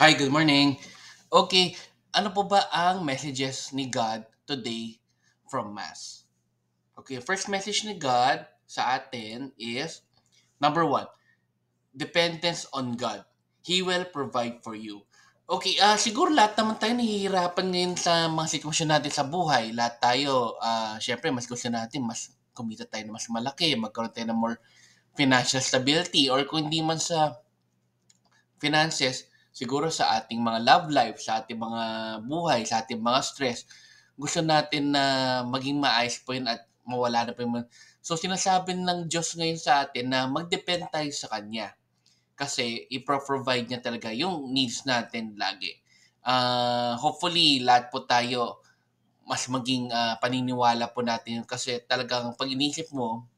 Hi, good morning. Okay, ano po ba ang messages ni God today from Mass? Okay, first message ni God sa atin is number one, dependence on God. He will provide for you. Okay, siguro lahat naman tayo nahihirapan ngayon sa mga sitwasyon natin sa buhay. Lahat tayo, syempre, mas gusto natin mas kumita tayo na mas malaki, magkaroon tayo ng more financial stability, or kung hindi man sa finances, siguro sa ating mga love life, sa ating mga buhay, sa ating mga stress, gusto natin na maging maayos po yun at mawala na po yun. So, sinasabi ng Diyos ngayon sa atin na mag-depend tayo sa Kanya. Kasi, ipro-provide niya talaga yung needs natin lagi. Hopefully, lahat po tayo mas maging paniniwala po natin yun. Kasi talagang pag inisip mo,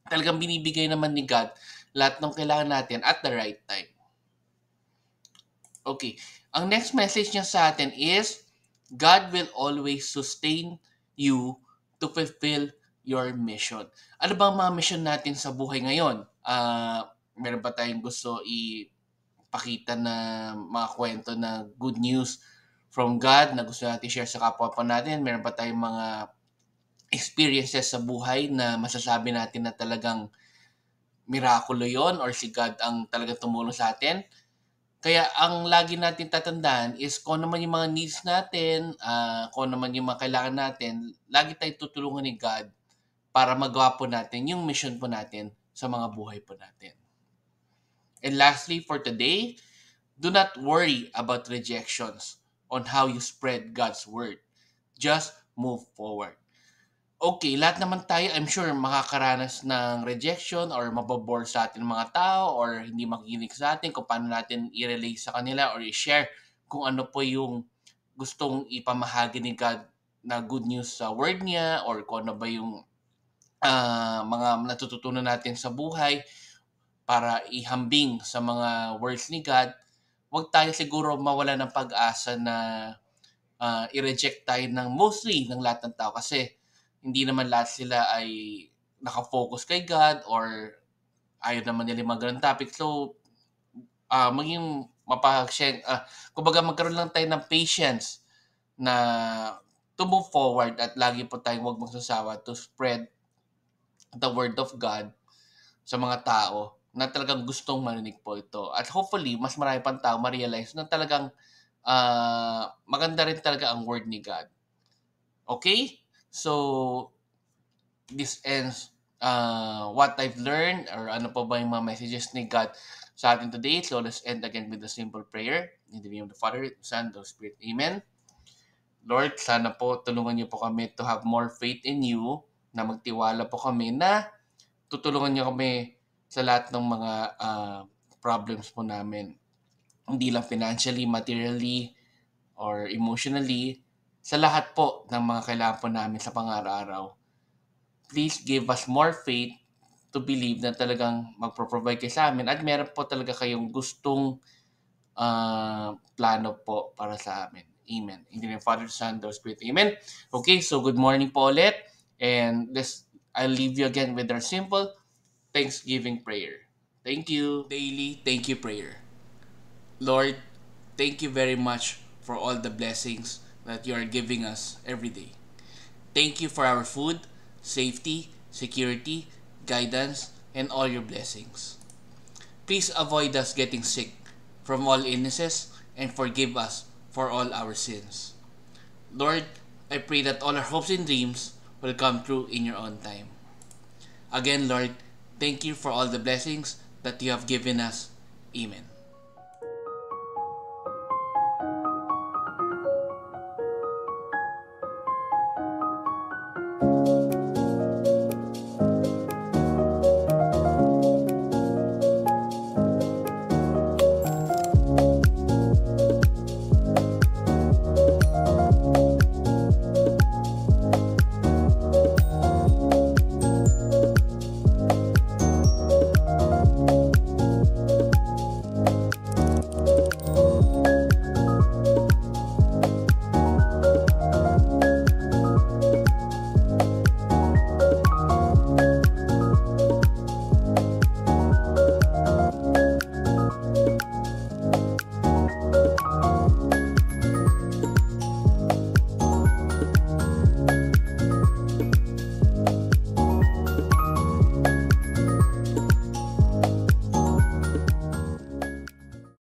talagang binibigay naman ni God lahat ng kailangan natin at the right time. Okay. Ang next message niya sa atin is, God will always sustain you to fulfill your mission. Ano ba ang mga mission natin sa buhay ngayon? Meron ba tayong gusto ipakita na mga kwento na good news from God na gusto natin share sa kapwa pa natin? Meron ba tayong mga experiences sa buhay na masasabi natin na talagang mirakulo yon or si God ang talagang tumulong sa atin? Kaya ang lagi natin tatandaan is kung ano man yung mga needs natin, kung ano man yung mga kailangan natin, lagi tayong tutulungan ni God para magawa po natin yung mission po natin sa mga buhay po natin. And lastly, for today, do not worry about rejections on how you spread God's word. Just move forward. Okay, lahat naman tayo, I'm sure, makakaranas ng rejection or mabobore sa atin ng mga tao or hindi makikinig sa atin kung paano natin i-relate sa kanila or i-share kung ano po yung gustong ipamahagi ni God na good news sa word niya or kung ano ba yung mga natututunan natin sa buhay para ihambing sa mga words ni God. Huwag tayo siguro mawala ng pag-asa na i-reject tayo ng mostly ng lahat ng tao kasi hindi naman lahat sila ay nakafocus kay God or ayaw naman nila yung mga ganun topic. So, maging kumbaga magkaroon lang tayo ng patience na to move forward at lagi po tayong huwag magsasawa to spread the word of God sa mga tao na talagang gustong marinig po ito. At hopefully, mas marami pang tao ma-realize na talagang maganda rin talaga ang word ni God. Okay? So, this ends what I've learned or ano pa ba yung mga messages ni God sa atin today. So, let's end again with a simple prayer. In the name of the Father, Son, the Spirit. Amen. Lord, sana po tulungan niyo po kami to have more faith in you na magtiwala po kami na tutulungan niyo kami sa lahat ng mga problems po namin. Hindi lang financially, materially, or emotionally, sa lahat po ng mga kailangan po namin sa pang-araw-araw. Please give us more faith to believe na talagang magpro-provide kayo sa amin at meron po talaga kayong gustong plano po para sa amin. Amen. In the name of Father, Son, the Spirit. Amen. Okay, so good morning po ulit. And I'll leave you again with our simple Thanksgiving prayer. Thank you. Daily thank you prayer. Lord, thank you very much for all the blessings that you are giving us every day. Thank you for our food, safety, security, guidance, and all your blessings. Please avoid us getting sick from all illnesses and forgive us for all our sins. Lord, I pray that all our hopes and dreams will come true in your own time. Again, Lord, thank you for all the blessings that you have given us. Amen.